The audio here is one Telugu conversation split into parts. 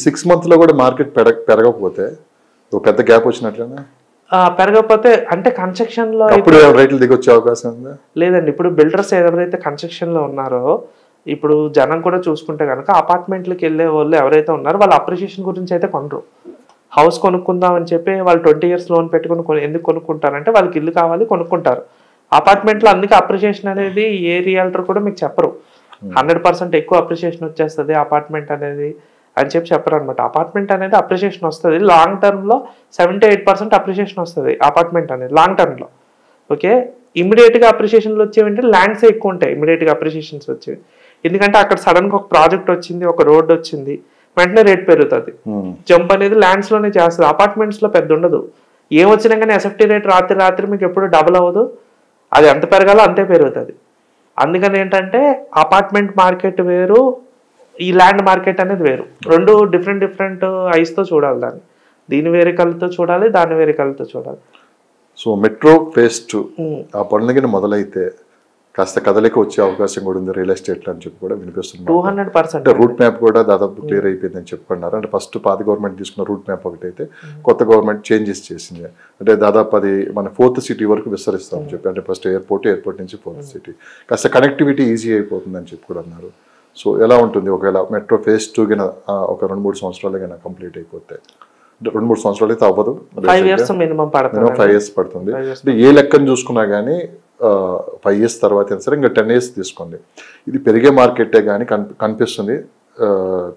6 months లో కూడా మార్కెట్ పెరగకపోతే ఒక పెద్ద గ్యాప్ వచ్చినట్లేనా? పెరగకపోతే అంటే కన్స్ట్రక్షన్ లో అప్పుడు రేట్లు దిగొచ్చే అవకాశం ఉందా? లేదండి. ఇప్పుడు బిల్డర్స్ ఎవరైతే కన్స్ట్రక్షన్ లో ఉన్నారో ఇప్పుడు జనం కూడా చూసుకుంటే కనుక అపార్ట్మెంట్లకు వెళ్ళే వాళ్ళు ఎవరైతే ఉన్నారో వాళ్ళ అప్రిషియేషన్ గురించి అయితే కొనరు. హౌస్ కొనుక్కుందాం అని చెప్పి వాళ్ళు 20 years లోన్ పెట్టుకుని ఎందుకు కొనుక్కుంటారంటే వాళ్ళకి ఇల్లు కావాలి, కొనుక్కుంటారు. అపార్ట్మెంట్లో అందుకే అప్రిషియేషన్ అనేది ఏ రియల్టర్ కూడా మీకు చెప్పరు. 100% ఎక్కువ అప్రిషియేషన్ వచ్చేస్తుంది అపార్ట్మెంట్ అనేది అని చెప్పి చెప్పరు అనమాట. అపార్ట్మెంట్ అనేది అప్రిషియేషన్ వస్తుంది లాంగ్ టర్మ్లో 78% అప్రిషియేషన్ వస్తుంది అపార్ట్మెంట్ అనేది లాంగ్ టర్మ్లో. ఓకే, ఇమీడియట్గా అప్రిషియేషన్లు వచ్చేవి ల్యాండ్సే ఎక్కువ ఉంటాయి ఇమీడియట్గా అప్రిషియేషన్స్ వచ్చేవి. ఎందుకంటే అక్కడ సడన్గా ఒక ప్రాజెక్ట్ వచ్చింది, ఒక రోడ్ వచ్చింది, వెంటనే రేట్ పెరుగుతుంది. జంప్ అనేది ల్యాండ్స్లోనే చేస్తుంది, అపార్ట్మెంట్స్లో పెద్ద ఉండదు. ఏం వచ్చినా కానీ ఎస్ఎఫ్టీ రేట్ రాత్రి మీకు ఎప్పుడు డబుల్ అవ్వదు, అది ఎంత పెరగాలో అంతే పెరుగుతుంది. అందుకని ఏంటంటే అపార్ట్మెంట్ మార్కెట్ వేరు, ఈ ల్యాండ్ మార్కెట్ అనేది వేరు. రెండు డిఫరెంట్ ఐస్తో చూడాలి దాన్ని. దీని వేరే కళ్ళతో చూడాలి, దాన్ని వేరే కళ్ళతో చూడాలి. సో మెట్రో ఫేజ్ 2 ఆ పనులకి మొదలైతే కాస్త కదలిక వచ్చే అవకాశం కూడా ఉంది రియల్ ఎస్టేట్ అని చెప్పి కూడా వినిపిస్తుంది. 200%. రూట్ మ్యాప్ కూడా దాదాపు క్లియర్ అయిపోయిందని చెప్పుకున్నారు. అంటే ఫస్ట్ పాత గవర్నమెంట్ తీసుకున్న రూట్ మ్యాప్ ఒకటైతే కొత్త గవర్నమెంట్ చేంజెస్ చేసింది. అంటే దాదాపు అది మన 4th సిటీ వరకు విస్తరిస్తామని చెప్పి, అంటే ఫస్ట్ ఎయిర్పోర్ట్ నుంచి 4th సిటీ కాస్త కనెక్టివిటీ ఈజీ అయిపోతుందని చెప్పి కూడా అన్నారు. సో ఎలా ఉంటుంది ఒకవేళ మెట్రో ఫేజ్ 2 కింద ఒక 2-3 సంవత్సరాలు కన్నా కంప్లీట్ అయిపోతే? 2-3 సంవత్సరాలు అయితే అవ్వదు, 5 years మినిమం 5 years పడుతుంది. ఏ లెక్కను చూసుకున్నా కానీ 5 years తర్వాత అయినా సరే ఇంకా 10 years తీసుకోండి, ఇది పెరిగే మార్కెటే కానీ కనిపిస్తుంది,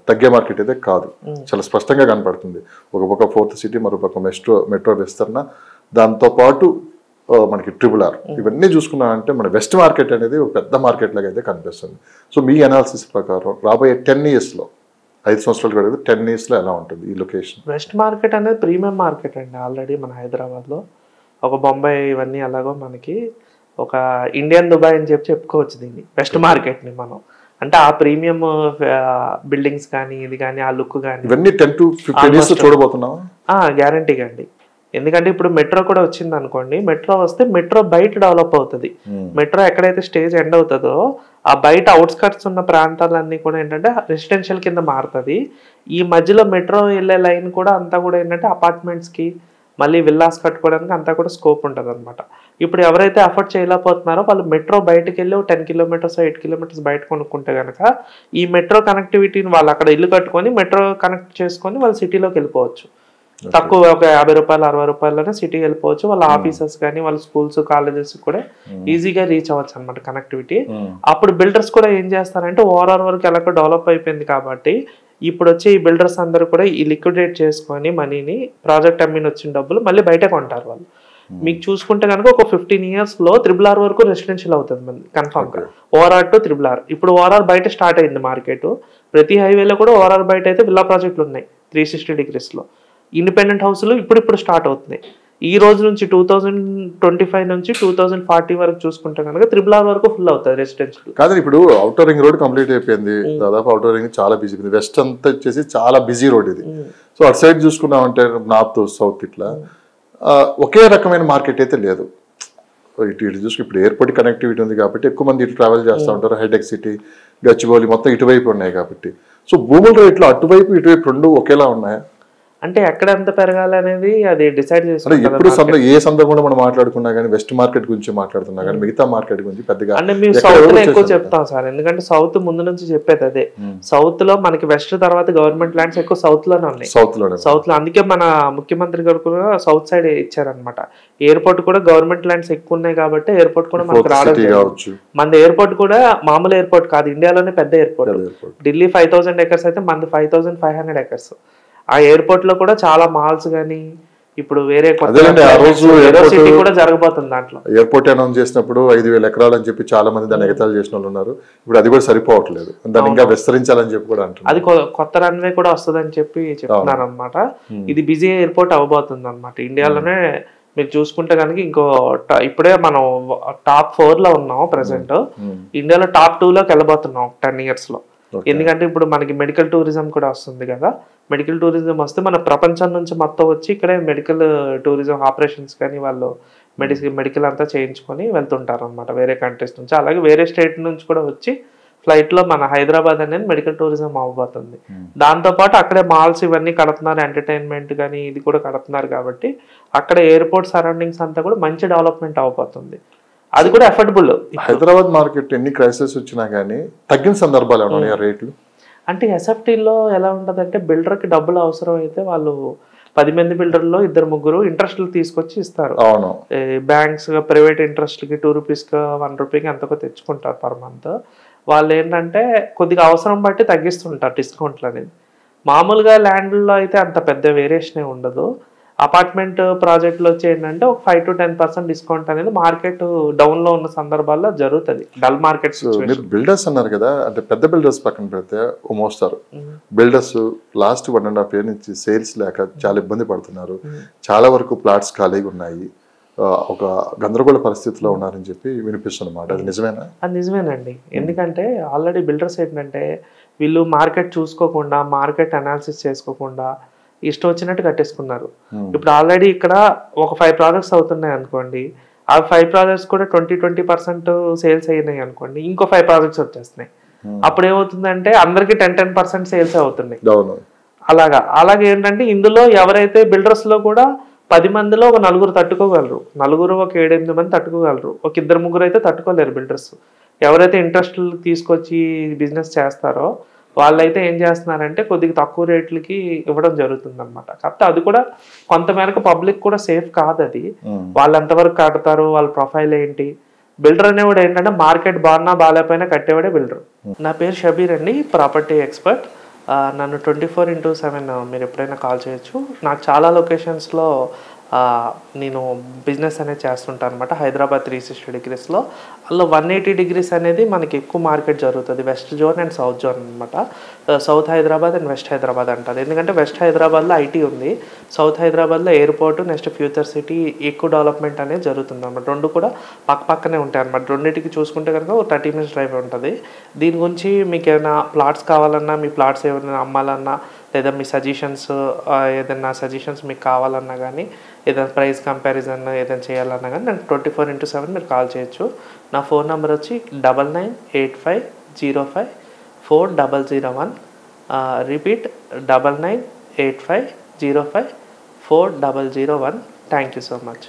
తగ్గే మార్కెట్ అయితే కాదు, చాలా స్పష్టంగా కనపడుతుంది. ఒక పక్క 4th సిటీ, మరో పక్క మెట్రో విస్తరణ, దాంతోపాటు మనకి RRR, ఇవన్నీ చూసుకున్నామంటే మన వెస్ట్ మార్కెట్ అనేది ఒక పెద్ద మార్కెట్ లాగా అయితే కనిపిస్తుంది. సో మీ అనాలిసిస్ ప్రకారం రాబోయే 10 yearsలో, 5 సంవత్సరాలు కూడా 10 yearsలో ఎలా ఉంటుంది ఈ లొకేషన్? వెస్ట్ మార్కెట్ అనేది ప్రీమియం మార్కెట్ అండి. ఆల్రెడీ మన హైదరాబాద్లో ఒక బొంబాయి ఇవన్నీ అలాగో మనకి ఒక ఇండియన్ దుబాయ్ అని చెప్పుకోవచ్చు దీన్ని, వెస్ట్ మార్కెట్ని మనం. అంటే ఆ ప్రీమియం బిల్డింగ్స్ కానీ ఇది కానీ ఆ లుక్ కానీ ఇవన్నీ 10 to 15 years చూడబోతున్నాం గ్యారంటీగా అండి. ఎందుకంటే ఇప్పుడు మెట్రో కూడా వచ్చింది అనుకోండి, మెట్రో వస్తే మెట్రో బయట డెవలప్ అవుతుంది. మెట్రో ఎక్కడైతే స్టేజ్ ఎండ్ అవుతుందో ఆ బయట అవుట్స్కట్స్ ఉన్న ప్రాంతాలన్నీ కూడా ఏంటంటే రెసిడెన్షియల్ కింద మారుతుంది. ఈ మధ్యలో మెట్రో వెళ్ళే లైన్ కూడా అంతా కూడా ఏంటంటే అపార్ట్మెంట్స్కి మళ్ళీ విల్లాస్ కట్టుకోవడానికి అంతా కూడా స్కోప్ ఉంటుంది అనమాట. ఇప్పుడు ఎవరైతే అఫోర్డ్ చేయలేకపోతున్నారో వాళ్ళు మెట్రో బయటకు వెళ్ళి 10 kilometers 8 kilometers బయట కొనుక్కుంటే కనుక ఈ మెట్రో కనెక్టివిటీని వాళ్ళు అక్కడ ఇల్లు కట్టుకొని మెట్రో కనెక్ట్ చేసుకొని వాళ్ళు సిటీలోకి వెళ్ళిపోవచ్చు. తక్కువ ఒక 50 రూపాయలు 60 రూపాయలనే సిటీకి వెళ్ళిపోవచ్చు. వాళ్ళ ఆఫీసెస్ కానీ వాళ్ళ స్కూల్స్ కాలేజెస్ కూడా ఈజీగా రీచ్ అవ్వచ్చు అనమాట కనెక్టివిటీ. అప్పుడు బిల్డర్స్ కూడా ఏం చేస్తారంటే ఓవరాల్ వరకు ఎలాగో డెవలప్ అయిపోయింది కాబట్టి ఇప్పుడు వచ్చి ఈ బిల్డర్స్ అందరూ కూడా ఈ లిక్విడేట్ చేసుకొని మనీని ప్రాజెక్ట్ అమ్మిన వచ్చిన డబ్బులు మళ్ళీ బయట కొంటారు వాళ్ళు. మీకు చూసుకుంటే కనుక ఒక 15 yearsలో RRR వరకు రెసిడెన్షియల్ అవుతుంది మనకి కన్ఫామ్గా. ORR to RRR. ఇప్పుడు ORR బయట స్టార్ట్ అయింది మార్కెట్. ప్రతి హైవేలో కూడా ORR బయట అయితే విల్లా ప్రాజెక్టులు ఉన్నాయి 360 degreesలో. ఇండిపెండెంట్ హౌస్లు ఇప్పుడు స్టార్ట్ అవుతున్నాయి. ఈ రోజు నుంచి 2025 నుంచి 2040 వరకు చూసుకుంటే కనుక RRR వరకు ఫుల్ అవుతుంది రెసిడెన్షియల్. కాదు, ఇప్పుడు అవుటర్ రింగ్ రోడ్ కంప్లీట్ అయిపోయింది, దాదాపు అవుటర్ రింగ్ చాలా బిజీ ఉంది. వెస్ట్ అంతా వచ్చేసి చాలా బిజీ రోడ్ ఇది. సో అటు సైడ్ చూసుకున్నామంటే నార్త్ సౌత్ ఇట్లా ఒకే రకమైన మార్కెట్ అయితే లేదు. ఇటు చూసుకు ఇప్పుడు ఎయిర్పోర్ట్ కనెక్టివిటీ ఉంది కాబట్టి ఎక్కువ మంది ఇటు ట్రావెల్ చేస్తూ ఉంటారు. హైటెక్ సిటీ, గచ్చిబౌలి మొత్తం ఇటువైపు ఉన్నాయి కాబట్టి. సో భూముల రేట్లు అటువైపు ఇటువైపు రెండు ఒకేలా ఉన్నాయా? అంటే ఎక్కడ ఎంత పెరగాలి అనేది అది డిసైడ్ చేసుకుంటారు. ఎప్పుడు ఏ సందర్భంలో మనం మాట్లాడుకున్నా కానీ వెస్ట్ మార్కెట్ గురించి మాట్లాడుతున్నా కానీ మిగతా మార్కెట్ గురించి పెద్దగా అంటే మేము సౌత్ లో ఎక్కువ చెప్తాం సార్. ఎందుకంటే సౌత్ ముందు నుంచి చెప్పేది అదే. సౌత్ లో మనకి వెస్ట్ తర్వాత గవర్నమెంట్ ల్యాండ్స్ ఎక్కువ సౌత్ లోనే ఉన్నాయి. సౌత్ లో అందుకే మన ముఖ్యమంత్రి గారు కూడా సౌత్ సైడ్ ఇచ్చారనమాట. ఎయిర్పోర్ట్ కూడా గవర్నమెంట్ ల్యాండ్స్ ఎక్కువ ఉన్నాయి కాబట్టి ఎయిర్పోర్ట్ కూడా మనకి రావడం. మన ఎయిర్పోర్ట్ కూడా మామూలు ఎయిర్పోర్ట్ కాదు, ఇండియాలోనే పెద్ద ఎయిర్పోర్ట్. ఢిల్లీ 5000 acres అయితే మనది 5500 acres. ఆ ఎయిర్పోర్ట్ లో కూడా చాలా మాల్స్ గానీ ఇప్పుడు వేరే సిటీ కూడా జరగబోతుంది. దాంట్లో ఎయిర్పోర్ట్ అనౌన్స్ చేసినప్పుడు 5000 ఎకరాలు అని చెప్పి చాలా మంది దాన్ని ఎగతాళి చేసిన వాళ్ళు ఉన్నారు. ఇప్పుడు అది కూడా సరిపోవట్లేదు, దాన్ని ఇంకా విస్తరించాలని చెప్పి కూడా అంటున్నారు. అది కొత్త రన్వే కూడా వస్తుందని చెప్పి చెప్తున్నారు అనమాట. ఇది బిజీ ఎయిర్పోర్ట్ అవ్వబోతుంది అనమాట ఇండియాలోనే. మీరు చూసుకుంటే కనుక ఇంకో ఇప్పుడే మనం టాప్ 4 లో ఉన్నాం ప్రెసెంట్. ఇండియాలో టాప్ 2 లోకి వెళ్ళబోతున్నాం 10 yearsలో. ఎందుకంటే ఇప్పుడు మనకి మెడికల్ టూరిజం కూడా వస్తుంది కదా. మెడికల్ టూరిజం వస్తే మన ప్రపంచం నుంచి మొత్తం వచ్చి ఇక్కడే మెడికల్ టూరిజం ఆపరేషన్స్ కానీ వాళ్ళు మెడికల్ అంతా చేయించుకొని వెళ్తుంటారు అనమాట వేరే కంట్రీస్ నుంచి. అలాగే వేరే స్టేట్ నుంచి కూడా వచ్చి ఫ్లైట్లో మన హైదరాబాద్ అనేది మెడికల్ టూరిజం అవ్వబోతుంది. దాంతోపాటు అక్కడే మాల్స్ ఇవన్నీ కడుతున్నారు, ఎంటర్టైన్మెంట్ కానీ ఇది కూడా కడుతున్నారు కాబట్టి అక్కడ ఎయిర్పోర్ట్ సరౌండింగ్స్ అంతా కూడా మంచి డెవలప్మెంట్ అవ్వబోతుంది. అది కూడా అఫోర్డబుల్. హైదరాబాద్ మార్కెట్ ఎన్ని క్రైసిస్ వచ్చినా కానీ తగ్గిన సందర్భాలు ఏమన్నా రేట్లు? అంటే ఎస్ఎఫ్టీలో ఎలా ఉంటుందంటే బిల్డర్కి డబ్బులు అవసరం అయితే వాళ్ళు 10 మంది బిల్డర్లో 2-3 ఇంట్రెస్ట్లు తీసుకొచ్చి ఇస్తారు. బ్యాంక్స్ ప్రైవేట్ ఇంట్రెస్ట్కి 2 రూపీస్కి 1 రూపీకి ఎంతకో తెచ్చుకుంటారు పర్ మంత్. వాళ్ళు ఏంటంటే కొద్దిగా అవసరం బట్టి తగ్గిస్తుంటారు డిస్కౌంట్లు అనేది. మామూలుగా ల్యాండ్లో అయితే అంత పెద్ద వేరియేషనే ఉండదు. అపార్ట్మెంట్ ప్రాజెక్టులు వచ్చి ఏంటంటే ఒక 5 to 10% డిస్కౌంట్ అనేది మార్కెట్ డౌన్ లో ఉన్న సందర్భాల్లో జరుగుతుంది. డల్ మార్కెట్ మీరు బిల్డర్స్ అన్నారు కదా, అంటే పెద్ద బిల్డర్స్ పక్కన పెడితే ఓ మోస్తారు బిల్డర్స్ లాస్ట్ 1.5 year నుంచి సేల్స్ లేక చాలా ఇబ్బంది పడుతున్నారు. చాలా వరకు ప్లాట్స్ ఖాళీగా ఉన్నాయి, ఒక గందరగోళ పరిస్థితిలో ఉన్నారని చెప్పి వినిపిస్తున్నమాట. అది నిజమేనా? అది నిజమేనండి. ఎందుకంటే ఆల్రెడీ బిల్డర్స్ ఏంటంటే వీళ్ళు మార్కెట్ చూసుకోకుండా, మార్కెట్ అనాలిసిస్ చేసుకోకుండా ఇష్టం వచ్చినట్టు కట్టేసుకున్నారు. ఇప్పుడు ఆల్రెడీ ఇక్కడ ఒక 5 ప్రాజెక్ట్స్ అవుతున్నాయి అనుకోండి, ఆ 5 ప్రాజెక్ట్స్ కూడా 20% సేల్స్ అయినాయి అనుకోండి, ఇంకో 5 ప్రాజెక్ట్స్ వచ్చేస్తున్నాయి. అప్పుడు ఏమవుతుందంటే అందరికి 10% సేల్స్ అవుతున్నాయి. అలాగే ఏంటంటే ఇందులో ఎవరైతే బిల్డర్స్ లో కూడా 10 మందిలో ఒక 4 తట్టుకోగలరు, 4 ఒక 7-8 మంది తట్టుకోగలరు, ఒక 2-3 అయితే తట్టుకోలేరు బిల్డర్స్. ఎవరైతే ఇంట్రెస్ట్ తీసుకొచ్చి బిజినెస్ చేస్తారో వాళ్ళైతే ఏం చేస్తున్నారంటే కొద్దిగా తక్కువ రేట్లకి ఇవ్వడం జరుగుతుంది అనమాట. కాకపోతే అది కూడా కొంతమేరకు పబ్లిక్ కూడా సేఫ్ కాదు. అది వాళ్ళు ఎంతవరకు కడతారు, వాళ్ళ ప్రొఫైల్ ఏంటి. బిల్డర్ అనేవాడు ఏంటంటే మార్కెట్ బాగున్నా బాగాలేకపోయినా కట్టేవాడే బిల్డర్. నా పేరు షబీర్ అండి, ప్రాపర్టీ ఎక్స్పర్ట్. నన్ను 24/7 మీరు ఎప్పుడైనా కాల్ చేయొచ్చు. నాకు చాలా లొకేషన్స్లో నేను బిజినెస్ అనేది చేస్తుంటాను అనమాట. హైదరాబాద్ 360 degreesలో అందులో 180 degrees అనేది మనకి ఎక్కువ మార్కెట్ జరుగుతుంది. West zone and south zone అనమాట. South Hyderabad and west Hyderabad అంటారు. ఎందుకంటే వెస్ట్ హైదరాబాద్లో ఐటీ ఉంది, సౌత్ హైదరాబాద్లో ఎయిర్పోర్ట్, నెక్స్ట్ ఫ్యూచర్ సిటీ ఎక్కువ డెవలప్మెంట్ అనేది జరుగుతుంది అనమాట. రెండు కూడా పక్కనే ఉంటాయి అనమాట. రెండింటికి చూసుకుంటే కనుక 30 minutes డ్రైవ్ ఉంటుంది. దీని గురించి మీకు ఏమైనా ప్లాట్స్ కావాలన్నా, మీ ప్లాట్స్ ఏమైనా అమ్మాలన్నా, లేదా మీ సజెషన్స్ ఏదైనా సజెషన్స్ మీకు కావాలన్నా కానీ, ఏదైనా ప్రైస్ కంపారిజన్ ఏదైనా చేయాలన్నా కానీ నాకు 24/7 మీరు కాల్ చేయొచ్చు. నా ఫోన్ నెంబర్ వచ్చి 9985054001. Repeat 9985054001. Thank you so much.